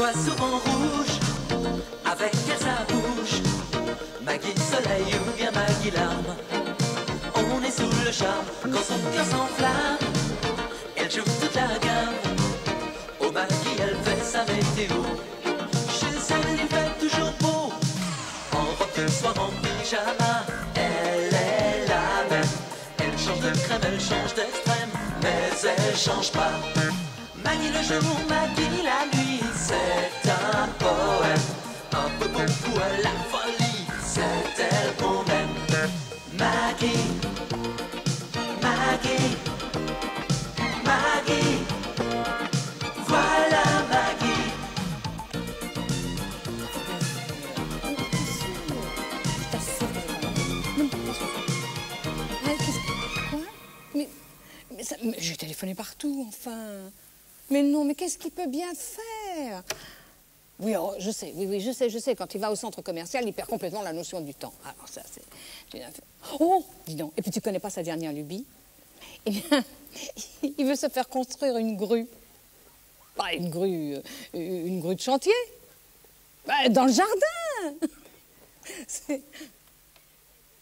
vois souvent rouge, avec elle sa bouche. Maggie soleil ou bien Maggie larme. On est sous le charme quand son cœur s'enflamme. Elle joue toute la gamme. Oh Maggie, elle fait sa météo. Chez elle, il fait toujours beau. En robe de soir, en pyjama. Elle est la même. Elle change de crème, elle change d'extrême, mais elle change pas. Maggie le jour, Maggie la nuit, c'est un poème. Un peu beaucoup à la folie, c'est elle qu'on aime. Maggie, Maggie, Maggie, voilà Maggie. Mais j'ai téléphoné partout, enfin. Mais non, mais qu'est-ce qu'il peut bien faire? Oui, oh, je sais, oui, je sais. Quand il va au centre commercial, il perd complètement la notion du temps. Alors ça, c'est... Oh, dis donc, et puis tu connais pas sa dernière lubie? Eh bien, il veut se faire construire une grue. Pas une grue de chantier. Bah, dans le jardin.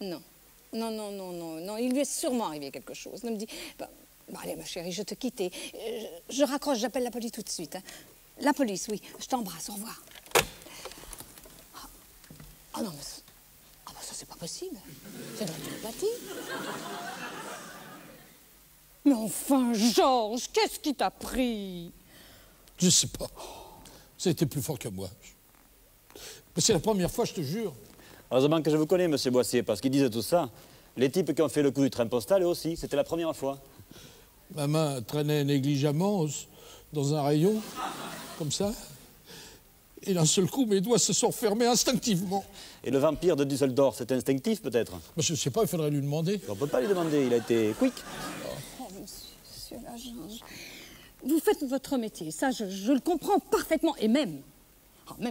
Non, il lui est sûrement arrivé quelque chose. Ne me dis... Bon, allez, ma chérie, je te quitte et je raccroche, j'appelle la police tout de suite. Hein. La police, oui. Je t'embrasse, au revoir. Ah non, mais... Ah bah ça, c'est pas possible. C'est de la télépathie. Mais enfin, Georges, qu'est-ce qui t'a pris? Je sais pas. Ça a été plus fort que moi. Mais c'est la première fois, je te jure. Heureusement que je vous connais, monsieur Boissier, parce qu'ils disent tout ça. Les types qui ont fait le coup du train postal, eux aussi, c'était la première fois. Ma main traînait négligemment dans un rayon, comme ça. Et d'un seul coup, mes doigts se sont fermés instinctivement. Et le vampire de Düsseldorf, c'est instinctif, peut-être? Je ne sais pas, il faudrait lui demander. On ne peut pas lui demander, il a été quick. Oh, monsieur l'agent, vous faites votre métier, ça, je le comprends parfaitement, et même,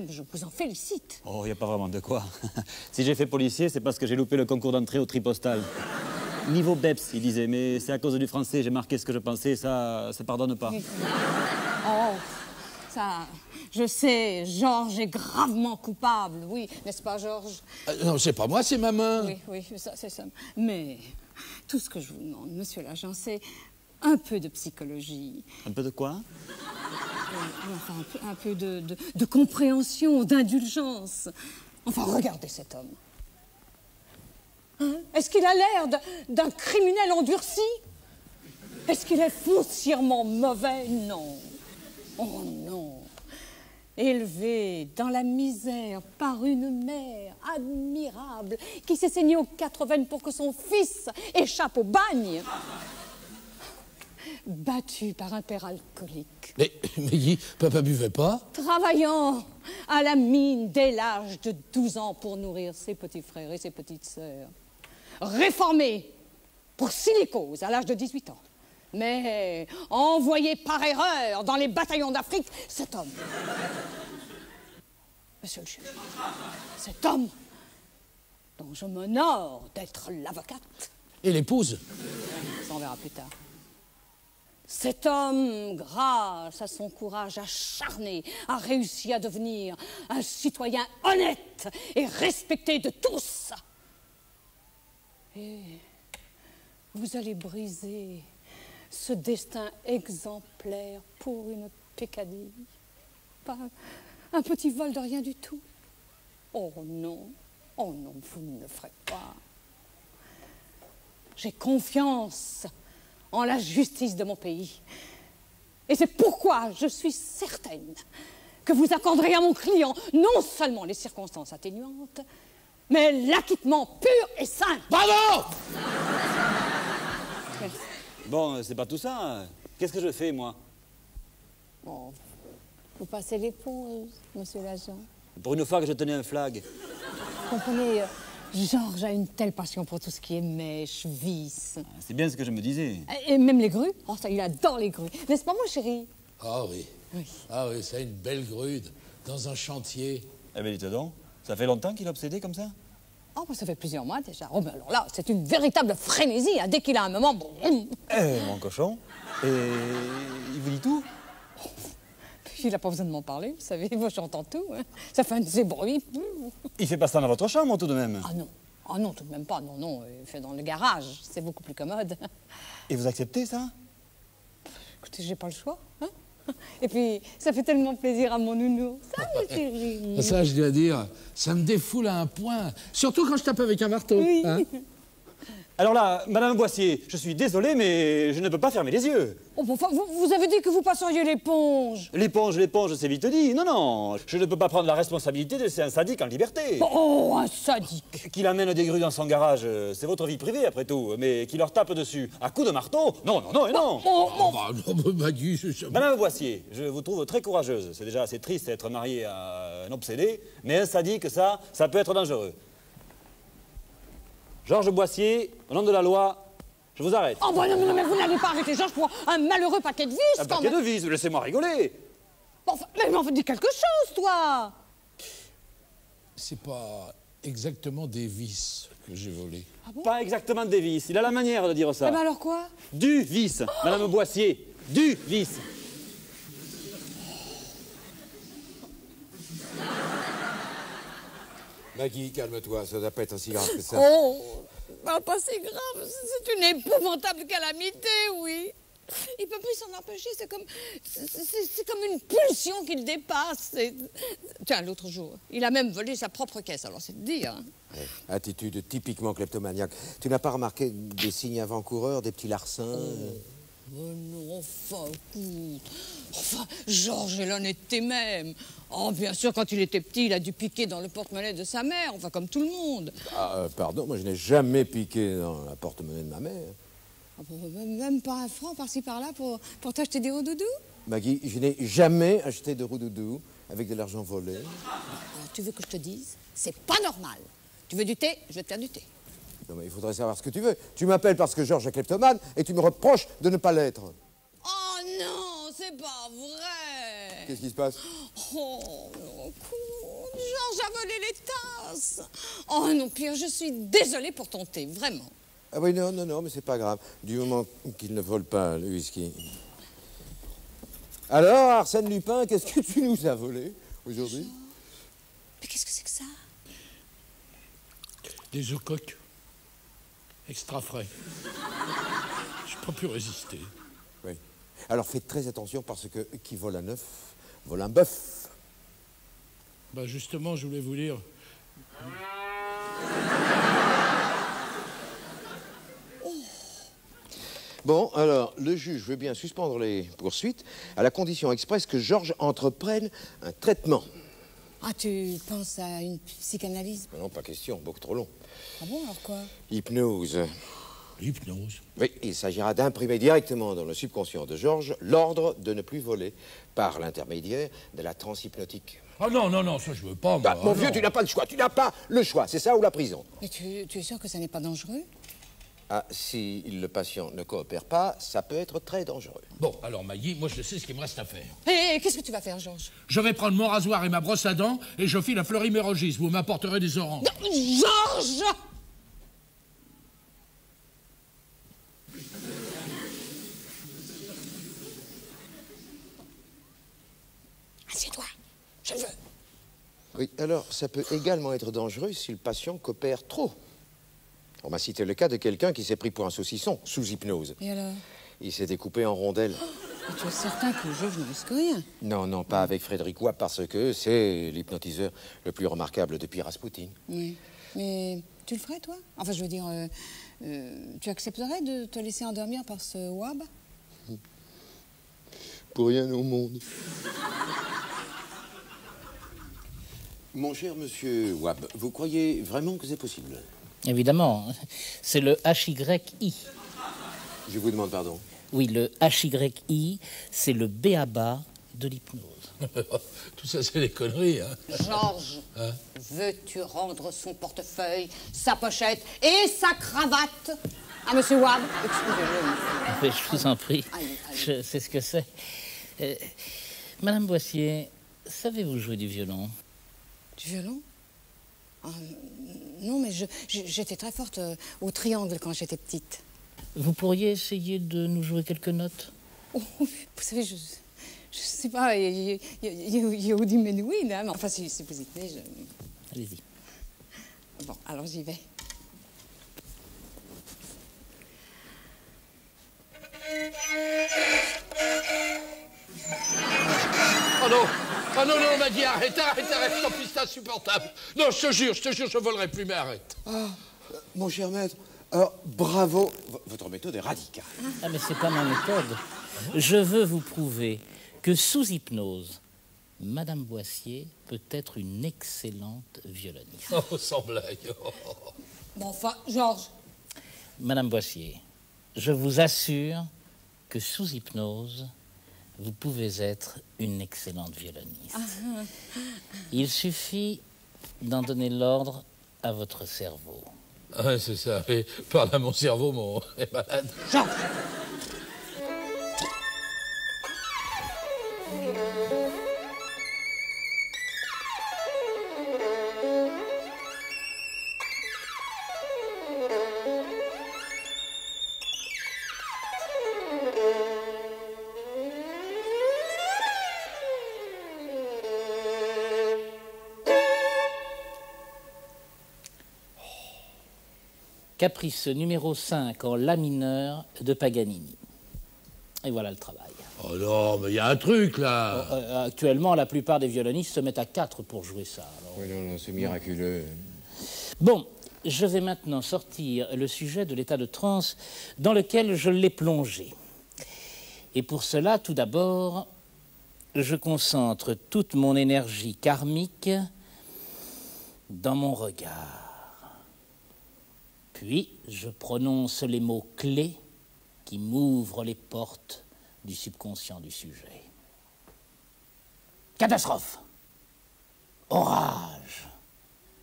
je vous en félicite. Oh, il n'y a pas vraiment de quoi. Si j'ai fait policier, c'est parce que j'ai loupé le concours d'entrée au tri postal. Niveau BEPS, il disait, mais c'est à cause du français, j'ai marqué ce que je pensais, ça pardonne pas. Oh, ça, je sais, Georges est gravement coupable, oui, n'est-ce pas, Georges? Non, c'est pas moi, c'est ma main. Oui, ça, c'est ça. Mais tout ce que je vous demande, monsieur l'agent, c'est un peu de psychologie. Un peu de quoi? Enfin, un peu de compréhension, d'indulgence. Enfin, regardez cet homme. Hein? Est-ce qu'il a l'air d'un criminel endurci? Est-ce qu'il est foncièrement mauvais? Non. Oh non. Élevé dans la misère par une mère admirable qui s'est saignée aux 4 veines pour que son fils échappe au bagne. Battu par un père alcoolique. Mais papa buvait pas? Travaillant à la mine dès l'âge de 12 ans pour nourrir ses petits frères et ses petites sœurs. Réformé pour silicose à l'âge de 18 ans. Mais envoyé par erreur dans les bataillons d'Afrique, cet homme. Monsieur le juge, cet homme dont je m'honore d'être l'avocate. Et l'épouse? Ça, on verra plus tard. Cet homme, grâce à son courage acharné, a réussi à devenir un citoyen honnête et respecté de tous. Et vous allez briser ce destin exemplaire pour une peccadille. Pas un petit vol de rien du tout. Oh non, vous ne le ferez pas. J'ai confiance en la justice de mon pays. Et c'est pourquoi je suis certaine que vous accorderez à mon client non seulement les circonstances atténuantes, mais l'acquittement pur et simple. Bravo! Bon, c'est pas tout ça. Qu'est-ce que je fais, moi? Bon, vous passez l'éponge, monsieur l'agent. Pour une fois que je tenais un flag. Vous comprenez, Georges a une telle passion pour tout ce qui est mèche, vis. C'est bien ce que je me disais. Et même les grues. Oh, ça, il adore les grues. N'est-ce pas, mon chéri? Ah oui. Ah oui, c'est une belle grue dans un chantier. Eh bien, dites donc, ça fait longtemps qu'il est obsédé comme ça? Oh, bah, ça fait plusieurs mois déjà. Oh, ben alors là, c'est une véritable frénésie. Hein. Dès qu'il a un moment... Mon cochon. Et il vous dit tout? il n'a pas besoin de m'en parler, vous savez, moi j'entends tout. Hein. Ça fait un de ces bruits. Il fait pas ça dans votre chambre, tout de même. Ah non. Ah non, tout de même pas. Non, non, il fait dans le garage. C'est beaucoup plus commode. Et vous acceptez ça? Écoutez, j'ai pas le choix. Hein. Et puis, ça fait tellement plaisir à mon nounou. Ça, chérie. Ça, je dois dire, ça me défoule à un point. Surtout quand je tape avec un marteau. Oui. Hein. Alors là, Madame Boissier, je suis désolé, mais je ne peux pas fermer les yeux. Oh, enfin, vous avez dit que vous passeriez l'éponge. L'éponge, c'est vite dit. Non, non, je ne peux pas prendre la responsabilité de laisser un sadique en liberté. Oh, un sadique. Qu'il amène des grues dans son garage, c'est votre vie privée après tout. Mais qu'il leur tape dessus à coups de marteau, non, non, non et non. Oh, bah, non, Maggie, c'est... Madame Boissier, je vous trouve très courageuse. C'est déjà assez triste d'être mariée à un obsédé, mais un sadique, ça peut être dangereux. Georges Boissier, au nom de la loi, je vous arrête. Oh, bah non, mais vous n'allez pas arrêter Georges pour un malheureux paquet de vis, Un quand paquet même. de vis, laissez-moi rigoler. Enfin, mais enfin, dis quelque chose, toi. C'est pas exactement des vis que j'ai volé. Pas exactement des vis, il a la manière de dire ça. Eh ben alors quoi? Du vis, Madame Boissier, du vis. Maggie, calme-toi, ça doit pas être aussi grave que ça. Oh, bah, pas si grave, c'est une épouvantable calamité, oui. Il peut plus s'en empêcher, c'est comme une pulsion qui le dépasse. Tiens, l'autre jour, il a même volé sa propre caisse, alors c'est de dire. Hein. Ouais, attitude typiquement kleptomaniaque. Tu n'as pas remarqué des signes avant-coureurs, des petits larcins Oh non, enfin, Georges est l'honnêteté même. Oh, bien sûr, quand il était petit, il a dû piquer dans le porte-monnaie de sa mère, enfin, comme tout le monde. Ah, pardon, moi je n'ai jamais piqué dans la porte-monnaie de ma mère. Ah, même pas un franc par-ci par-là pour t'acheter des hauts doudous? Maggie, je n'ai jamais acheté de roudoudou avec de l'argent volé. Alors, tu veux que je te dise? C'est pas normal. Tu veux du thé? Je vais te faire du thé. Non, mais il faudrait savoir ce que tu veux. Tu m'appelles parce que Georges est kleptomane et tu me reproches de ne pas l'être. Oh non, c'est pas vrai. Qu'est-ce qui se passe? Oh, Georges a volé les tasses. Oh non, Pierre, je suis désolée pour ton thé, vraiment. Ah oui, non, mais c'est pas grave. Du moment qu'il ne vole pas le whisky. Alors, Arsène Lupin, qu'est-ce que tu nous as volé aujourd'hui? Mais qu'est-ce que c'est que ça? Des œufs coques. Extra frais. J'ai pas pu résister. Oui. Alors faites très attention parce que qui vole un œuf, vole un bœuf. Bah justement, je voulais vous lire. Bon, alors, le juge veut bien suspendre les poursuites à la condition expresse que Georges entreprenne un traitement. Ah, tu penses à une psychanalyse? Non, pas question, beaucoup trop long. Ah bon, alors quoi? Hypnose. L'hypnose. Oui, il s'agira d'imprimer directement dans le subconscient de Georges l'ordre de ne plus voler par l'intermédiaire de la transe hypnotique. Ah non, ça je veux pas, moi. Bah, mon Ah, vieux, non. tu n'as pas le choix, tu n'as pas le choix, c'est ça ou la prison? Mais tu es sûr que ça n'est pas dangereux? Ah, si le patient ne coopère pas, ça peut être très dangereux. Bon, alors Maggie, moi je sais ce qu'il me reste à faire. Et qu'est-ce que tu vas faire, Georges? Je vais prendre mon rasoir et ma brosse à dents et je file à Fleury-Mérogis. Vous m'apporterez des oranges. Georges! Assieds-toi, je veux. Oui, alors ça peut également être dangereux si le patient coopère trop. On m'a cité le cas de quelqu'un qui s'est pris pour un saucisson sous hypnose. Et alors? Il s'est découpé en rondelles. Et tu es certain que Georges ne risque rien? Non, pas avec Frédéric Watt parce que c'est l'hypnotiseur le plus remarquable depuis Rasputin. Oui. Mais tu le ferais, toi? Enfin, je veux dire, tu accepterais de te laisser endormir par ce Wab? Pour rien au monde. Mon cher monsieur Wab, vous croyez vraiment que c'est possible? Évidemment, c'est le HYI. Je vous demande pardon. Oui, le HYI, c'est le b.a.-ba de l'hypnose. Tout ça, c'est des conneries, hein. Georges, veux-tu rendre son portefeuille, sa pochette et sa cravate à monsieur Wab? Excusez-le. Oui, je vous en prie, Allez. je sais ce que c'est. Madame Boissier, savez-vous jouer du violon? Du violon? Ah, non, mais j'étais très forte au triangle quand j'étais petite. Vous pourriez essayer de nous jouer quelques notes? Oh, vous savez, je sais pas, Yehudi Menuhin, hein, mais enfin, si vous y tenez, je... Allez-y. Bon, alors j'y vais. Oh non! Oh non, non, Maggie, arrête, tant pis, c'est insupportable. Non, je te jure, je volerai plus, mais arrête. Ah, mon cher maître, alors, bravo. Votre méthode est radicale. Ah, mais c'est pas ma méthode. Je veux vous prouver que sous hypnose, Madame Boissier peut être une excellente violoniste. Oh, sans blague. Oh. Bon, enfin, Georges. Madame Boissier, je vous assure que sous hypnose, vous pouvez être une excellente violoniste. Il suffit d'en donner l'ordre à votre cerveau. Ah ouais, c'est ça. Et parle à mon cerveau, mon est malade. Georges. Caprice numéro 5 en la mineur de Paganini. Et voilà le travail. Oh non, mais il y a un truc, là. Actuellement, la plupart des violonistes se mettent à 4 pour jouer ça. Alors... Oui, non, c'est miraculeux. Bon, je vais maintenant sortir le sujet de l'état de transe dans lequel je l'ai plongé. Et pour cela, tout d'abord, je concentre toute mon énergie karmique dans mon regard. Puis, je prononce les mots clés qui m'ouvrent les portes du subconscient du sujet. Catastrophe, orage,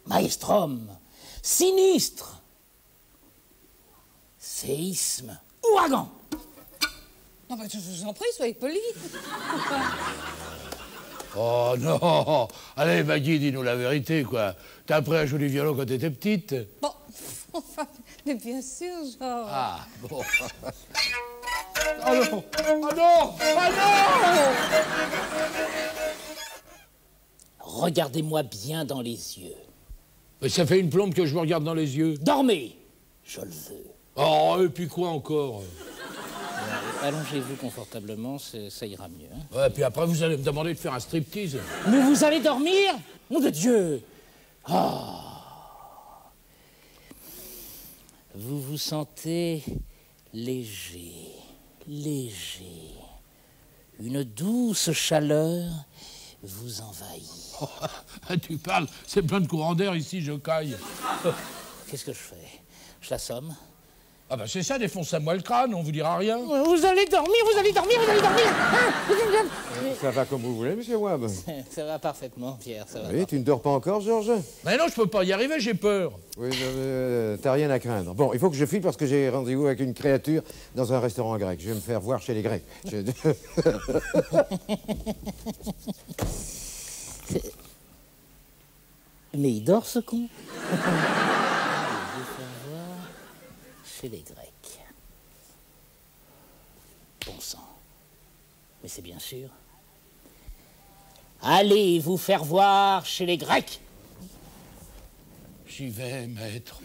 maelstrom, sinistre, séisme, ouragan. Non, mais je vous en prie, soyez poli. Oh non. Allez, Maggie, dis-nous la vérité, quoi. T'as appris à jouer du violon quand t'étais petite? Bon, enfin, mais bien sûr, Georges. Ah, bon. Oh non! Oh non! Oh non! Regardez-moi bien dans les yeux. Mais ça fait une plombe que je me regarde dans les yeux. Dormez, je le veux. Oh, et puis quoi encore? Allongez-vous confortablement, ça ira mieux. Hein. Ouais, puis après, vous allez me demander de faire un striptease. Mais vous allez dormir? Nom de Dieu! Oh. Vous vous sentez léger, léger. Une douce chaleur vous envahit. Oh, tu parles, c'est plein de courant d'air ici, je caille. Qu'est-ce que je fais? Je l'assomme? Ah bah c'est ça, défonce-moi le crâne, on vous dira rien. Vous allez dormir, vous allez dormir, vous allez dormir. Ça va comme vous voulez, monsieur Webb. Ça va parfaitement, Pierre, ça va. Oui, tu ne dors pas encore, Georges? Mais non, je peux pas y arriver, j'ai peur. Oui, t'as rien à craindre. Bon, il faut que je file parce que j'ai rendez-vous avec une créature dans un restaurant grec. Je vais me faire voir chez les Grecs. Mais il dort, ce con. Je vais faire voir chez les Grecs. Bon sang. Mais c'est bien sûr. Allez vous faire voir chez les Grecs. J'y vais, maître.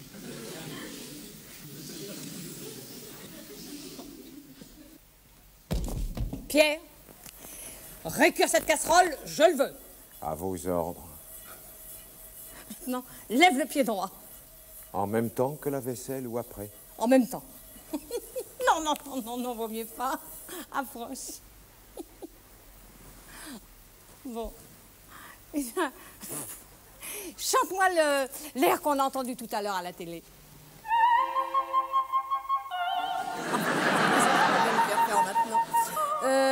Pierre, récuire cette casserole, je le veux. À vos ordres. Maintenant, lève le pied droit. En même temps que la vaisselle ou après? En même temps. Non, vaut mieux pas. Approche. Bon. Chante-moi l'air qu'on a entendu tout à l'heure à la télé.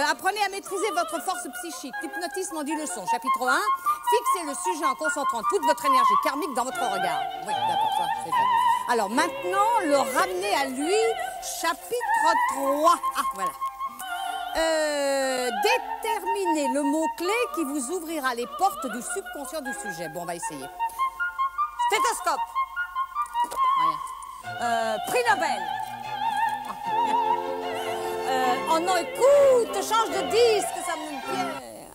Apprenez à maîtriser votre force psychique. L'hypnotisme en 10 leçons. Chapitre 1. Fixez le sujet en concentrant toute votre énergie karmique dans votre regard. Oui, d'accord, ça, c'est fait. Alors maintenant, le ramener à lui. Chapitre 3. Ah, voilà. Déterminez le mot-clé qui vous ouvrira les portes du subconscient du sujet. Bon, on va essayer. Stéthoscope. Rien. Prix Nobel. Oh non, écoute, change de disque, ça me... Pierre.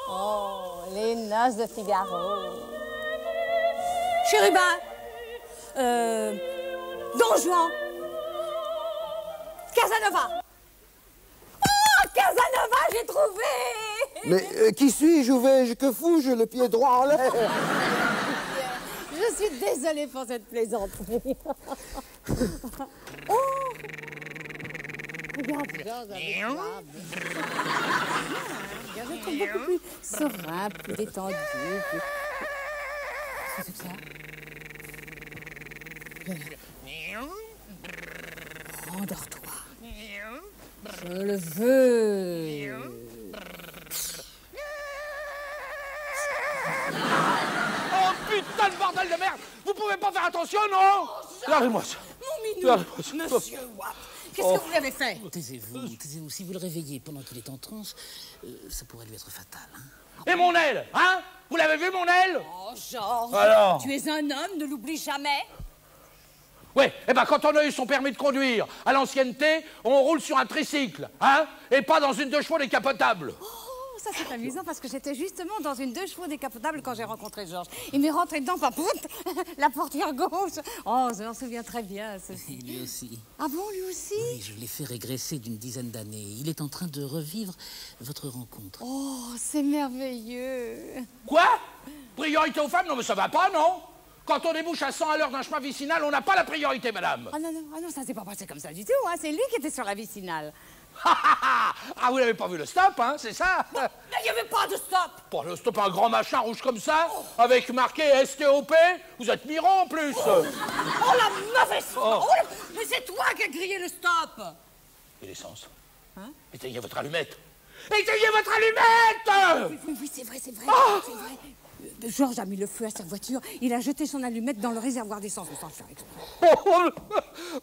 Oh, les noces de Figaro. Chérubin. Don Juan. Casanova. Oh, Casanova, j'ai trouvé. Mais qui suis-je? Où vais-je? Que fous-je? Le pied droit en l'air. Je suis désolée pour cette plaisanterie. Oh. Regarde, Georges avec moi. Regarde, je trouve beaucoup plus serein, plus détendu. Qu'est-ce que c'est que ça? Endors-toi. Je le veux. Oh putain de bordel de merde! Vous pouvez pas faire attention, non? Lâchez-moi ça. Mon minou, Lâchez-moi ça. monsieur Watt, qu'est-ce que vous lui avez fait? Taisez-vous, taisez-vous. Si vous le réveillez pendant qu'il est en transe, ça pourrait lui être fatal. Hein. Et mon aile, hein? Vous l'avez vu, mon aile? Oh, Georges, Alors? tu es un homme, ne l'oublie jamais. Oui, eh ben quand on a eu son permis de conduire à l'ancienneté, on roule sur un tricycle, hein? Et pas dans une 2 chevaux décapotable. Oh, ça c'est amusant parce que j'étais justement dans une 2 chevaux décapotable quand j'ai rencontré Georges. Il m'est rentré dedans par la portière gauche. Oh, je m'en souviens très bien, ceci. Lui aussi. Ah bon, lui aussi? Oui, je l'ai fait régresser d'une dizaine d'années. Il est en train de revivre votre rencontre. Oh, c'est merveilleux. Quoi? Priorité aux femmes? Non mais ça va pas, non? Quand on débouche à 100 à l'heure d'un chemin vicinal, on n'a pas la priorité, madame. Ah non, ça s'est pas passé comme ça du tout, hein. C'est lui qui était sur la vicinale. Ah, vous n'avez pas vu le stop, hein, c'est ça? Mais il n'y avait pas de stop. Bon, le stop, un grand machin rouge comme ça, avec marqué STOP, vous êtes miro en plus. Oh, la mauvaise foi. Oh, mais c'est toi qui as grillé le stop. Et l'essence? Hein? Éteignez votre allumette. Éteignez votre allumette! Oui, c'est vrai, c'est vrai. Oh C'est vrai. Georges a mis le feu à sa voiture. Il a jeté son allumette dans le réservoir d'essence sans faire exprès.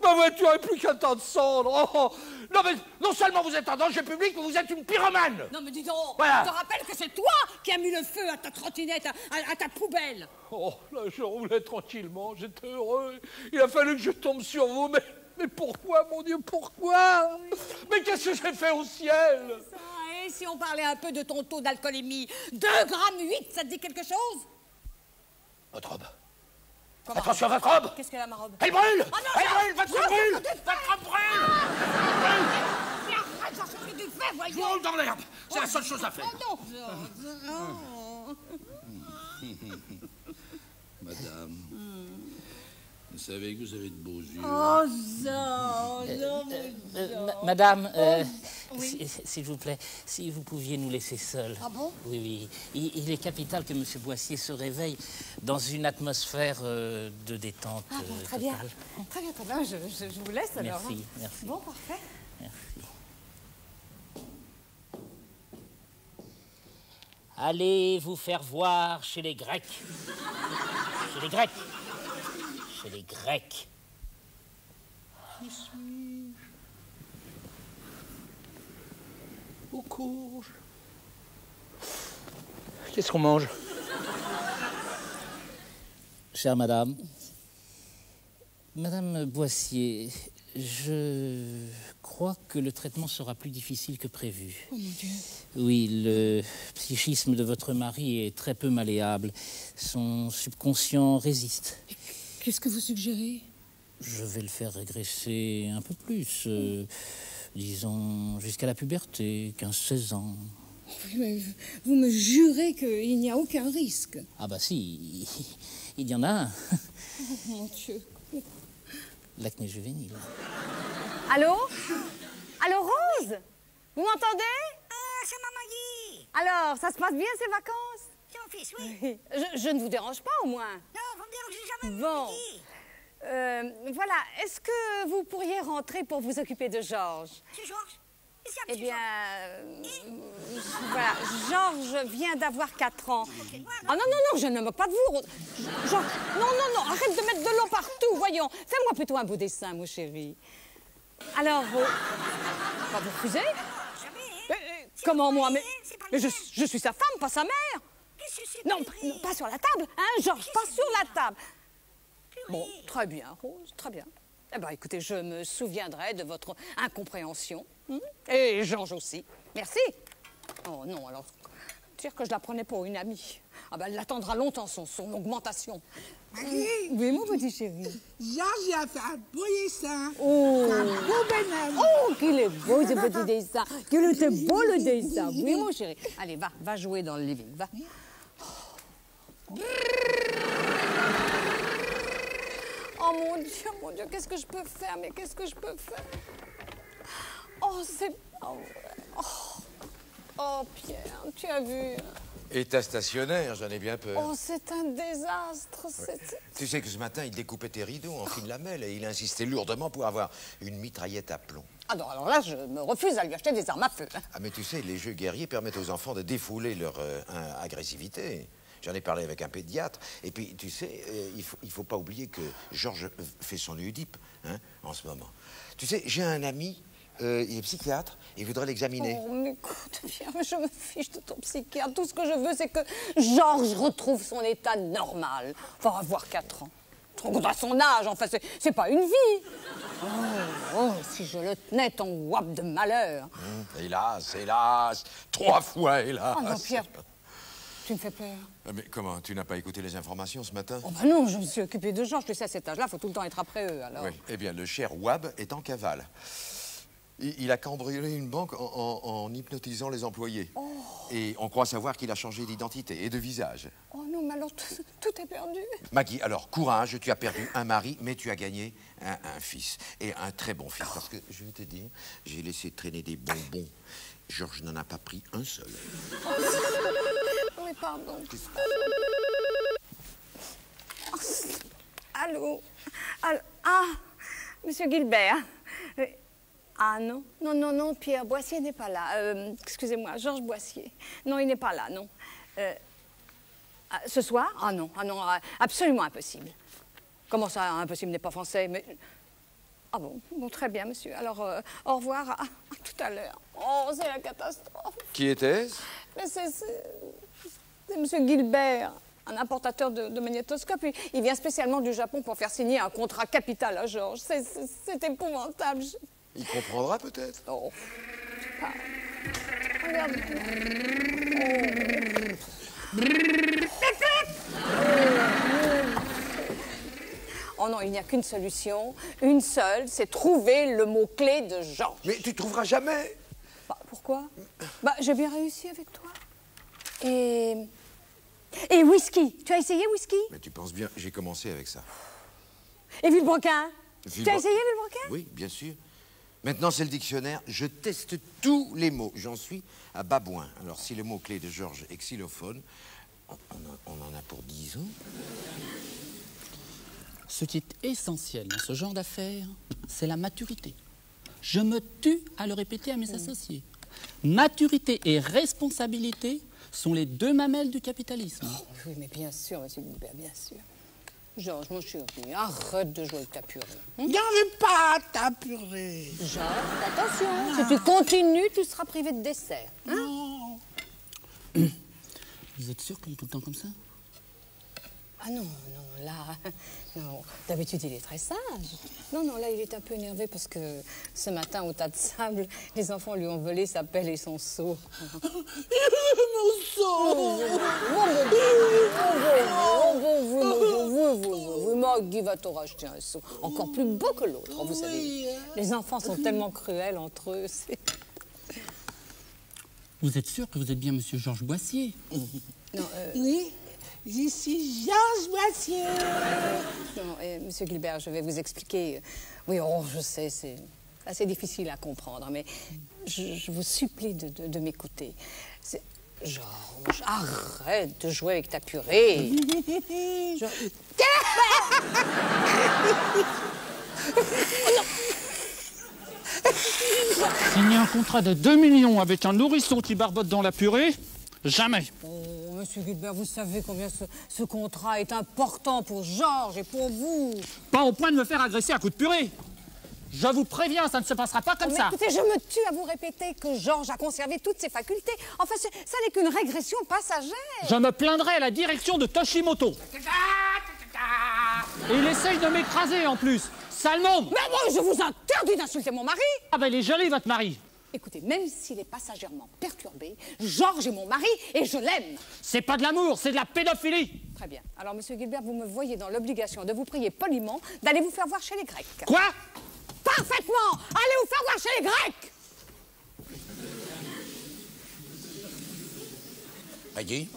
Ma voiture est plus qu'un tas de cendres. Oh, non, mais non seulement vous êtes un danger public, mais vous êtes une pyromane. Non, mais dis donc, Voilà. je te rappelle que c'est toi qui as mis le feu à ta trottinette, à ta poubelle. Oh, là, je roulais tranquillement, j'étais heureux. Il a fallu que je tombe sur vous, mais pourquoi, mon Dieu, pourquoi? Mais qu'est-ce que j'ai fait au ciel? Ça, et si on parlait un peu de ton taux d'alcoolémie? 2,8 grammes, ça te dit quelque chose? Votre robe. Comment? Attention à votre robe. Qu'est-ce qu'elle a, ma robe? Elle brûle. Oh non, Elle ça- brûle, votre robe brûle. Votre robe brûle. Mais arrête, Georges, qu'est-ce que tu fais, Je voyons? roule dans l'herbe. C'est la seule chose à faire. Oh non, Georges, non. Madame, vous savez que vous avez de beaux yeux. Oh, Georges, oh, mon Georges. Madame, oui. s'il vous plaît, si vous pouviez nous laisser seuls. Ah bon? Oui, oui. Il est capital que M. Boissier se réveille dans une atmosphère de détente Ah bon, très bien. totale. Très bien, très bien. Je vous laisse alors. Merci, hein. merci. Bon, parfait. Merci. Allez vous faire voir chez les Grecs. Chez les Grecs. Chez les Grecs. Qui suis-je? Aux courges. Qu'est-ce qu'on mange? Chère madame, Madame Boissier, je crois que le traitement sera plus difficile que prévu. Oh mon Dieu. Oui, le psychisme de votre mari est très peu malléable. Son subconscient résiste. Qu'est-ce que vous suggérez? Je vais le faire régresser un peu plus, disons jusqu'à la puberté, 15-16 ans. Oui, mais vous me jurez qu'il n'y a aucun risque. Ah bah si, il y en a un. Oh mon Dieu. L'acné juvénile. Allô? Allô, Rose? Vous m'entendez? C'est Maman Guy. Alors, ça se passe bien ces vacances? C'est mon fils, oui. Je ne vous dérange pas au moins. Non, vous me dérangez jamais, Bon. Maman Guy. Voilà, est-ce que vous pourriez rentrer pour vous occuper de Georges? C'est Georges. Ici, un Eh petit bien, Georges. voilà, Georges vient d'avoir 4 ans. Ah non, je ne me moque pas de vous. Georges, non, arrête de mettre de l'eau partout, voyons. Fais-moi plutôt un beau dessin, mon chéri. Alors, bah, vous refusez? Jamais, hein. Comment moi? Mais C'est pas je bien. suis sa femme, pas sa mère. Qu'est-ce que c'est Non, pas vrai? pas sur la table, hein, Georges, pas sur la table. Purée. Bon, très bien, Rose, très bien. Eh ben, écoutez, je me souviendrai de votre incompréhension. Et Georges aussi. Merci. Oh non, alors, dire que je la prenais pour une amie. Ah ben, elle l'attendra longtemps, son augmentation. Marie, Oui, mon petit chéri. Georges a fait un beau dessin. Oh, Un beau bonhomme. oh qu'il est beau ce petit dessin. Qu'il était beau le dessin. Oui, mon chéri. Allez, va jouer dans le living, va. Oh mon Dieu, qu'est-ce que je peux faire? Mais qu'est-ce que je peux faire? Oh, c'est... Oh, Pierre, tu as vu? État stationnaire, j'en ai bien peur. Oh, c'est un désastre. Tu sais que ce matin, il découpait tes rideaux en fine lamelle et il insistait lourdement pour avoir une mitraillette à plomb. Ah non, alors là, je me refuse à lui acheter des armes à feu. Hein. Ah, mais tu sais, les jeux guerriers permettent aux enfants de défouler leur agressivité. J'en ai parlé avec un pédiatre. Et puis, tu sais, il faut pas oublier que Georges fait son Oedipe, hein, en ce moment. Tu sais, j'ai un ami, il est psychiatre, il voudrait l'examiner. Oh, mais écoute, Pierre, je me fiche de ton psychiatre. Tout ce que je veux, c'est que Georges retrouve son état normal. Enfin, avoir 4 ans. Tu te rends compte à son âge, enfin, c'est pas une vie. Oh, si je le tenais, ton wap de malheur. Hélas, hélas, 3 fois hélas. Oh non, Pierre, tu me fais peur. Ah, mais comment, tu n'as pas écouté les informations ce matin? Oh ben non, je me suis occupée de Georges. Tu sais, à cet âge-là, il faut tout le temps être après eux, alors. Oui, eh bien, le cher Wab est en cavale. Il a cambriolé une banque en hypnotisant les employés. Oh. Et on croit savoir qu'il a changé d'identité et de visage. Oh non, mais alors tout est perdu. Maggie, alors, courage, tu as perdu un mari, mais tu as gagné un fils. Et un très bon fils. Parce que, je vais te dire, j'ai laissé traîner des bonbons. Georges n'en a pas pris un seul. Oui, pardon. Allô? Ah, Monsieur Gilbert. Ah non, non, Pierre Boissier n'est pas là. Excusez-moi, Georges Boissier. Non, il n'est pas là, non. Ce soir? Ah non, absolument impossible. Comment ça, impossible n'est pas français, mais... Ah bon, très bien, monsieur. Alors, au revoir, à tout à l'heure. Oh, c'est la catastrophe. Qui était-ce? Mais c'est monsieur Gilbert, un importateur de magnétoscopes. Il vient spécialement du Japon pour faire signer un contrat capital à Georges. C'est épouvantable. Il comprendra peut-être. Oh, je sais pas. Regarde. Oh non, il n'y a qu'une solution, une seule, c'est trouver le mot-clé de Georges. Mais tu trouveras jamais. Bah, pourquoi? Bah, j'ai bien réussi avec toi. Et whisky. Tu as essayé whisky? Mais tu penses bien, j'ai commencé avec ça. Et Villebrequin? Tu as essayé Villebrequin? Oui, bien sûr. Maintenant, c'est le dictionnaire. Je teste tous les mots. J'en suis à babouin. Alors, si le mot-clé de Georges est xylophone, on en a pour 10 ans. Ce qui est essentiel dans ce genre d'affaires, c'est la maturité. Je me tue à le répéter à mes associés. Maturité et responsabilité sont les 2 mamelles du capitalisme. Oh, oui, mais bien sûr, monsieur Gilbert, bien sûr. Georges, mon chéri, arrête de jouer avec ta purée. J'en veux pas ta purée. Georges, attention, si tu continues, tu seras privé de dessert. Hein? Non. Vous êtes sûr qu'il est tout le temps comme ça? Ah non, là, non. D'habitude, il est très sage. Non, là, il est un peu énervé parce que ce matin, au tas de sable, les enfants lui ont volé sa pelle et son seau. Mon seau. Oui, Maggie va te racheter un seau. Encore plus beau que l'autre, vous savez. Les enfants sont tellement cruels entre eux. Vous êtes sûr que vous êtes bien monsieur Georges Boissier? Non, Oui, je suis Georges Boissier. Non, monsieur Gilbert, je vais vous expliquer. Oui, je sais, c'est assez difficile à comprendre, mais je vous supplie de m'écouter. Georges, arrête de jouer avec ta purée. Signer un contrat de 2 millions avec un nourrisson qui barbote dans la purée? Jamais. Oh, monsieur Gilbert, vous savez combien ce contrat est important pour Georges et pour vous. Pas au point de me faire agresser à coups de purée. Je vous préviens, ça ne se passera pas comme ça. Écoutez, je me tue à vous répéter que Georges a conservé toutes ses facultés. Enfin, ça n'est qu'une régression passagère. Je me plaindrai à la direction de Toshimoto. Et il essaye de m'écraser en plus. sale monde! Mais moi, je vous interdis d'insulter mon mari! Ah ben, il est joli, votre mari! Écoutez, même s'il est passagèrement perturbé, Georges est mon mari et je l'aime. C'est pas de l'amour, c'est de la pédophilie! Très bien. Alors, monsieur Gilbert, vous me voyez dans l'obligation de vous prier poliment d'aller vous faire voir chez les Grecs. Quoi? Parfaitement! Allez vous faire voir chez les Grecs! Maggie,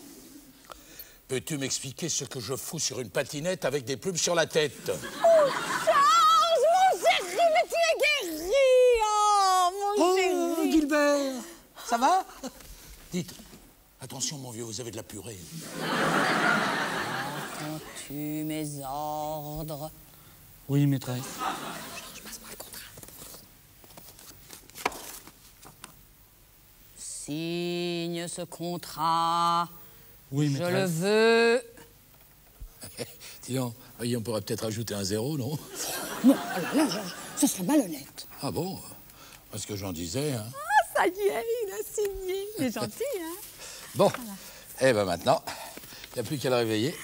peux-tu m'expliquer ce que je fous sur une patinette avec des plumes sur la tête? Oh, Georges, mon chéri, mais tu es guéri! Oh, mon chéri! Gilbert! Ça va? Dites, attention mon vieux, vous avez de la purée. Entends-tu mes ordres? Oui, maîtresse. Georges, passe-moi le contrat. Signe ce contrat. Oui, Je maîtresse. le veux. Dis donc, voyez, on pourrait peut-être ajouter un 0, non? Non, alors là, Georges, ce serait malhonnête. Ah bon? Parce que j'en disais, hein. Ah, ça y est, il a signé. Il est gentil, hein? Bon, eh ben maintenant, il n'y a plus qu'à le réveiller.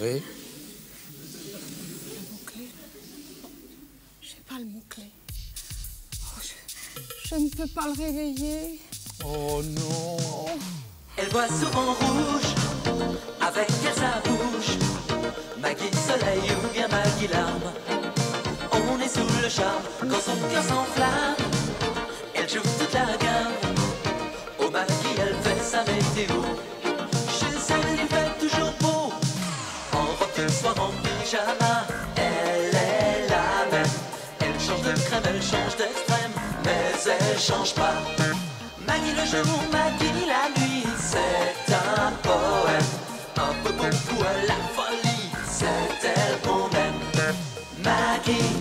Oui? Le mot-clé. J'ai pas le mot-clé. Oh, je ne peux pas le réveiller. Oh non! Elle voit souvent rouge, avec elle sa bouche. Maggie soleil ou bien Maggie larme. On est sous le charme quand son cœur s'enflamme. Elle joue toute la gamme. Au Maggie elle fait sa météo. Chez elle il fait toujours beau. En robe de soir, en pyjama. Elle est la même. Elle change de crème, elle change d'extrême. Mais elle change pas. Maggie le jour, Maggie la nuit, c'est un poème, un peu beaucoup à la folie, c'est elle qu'on aime. Maggie.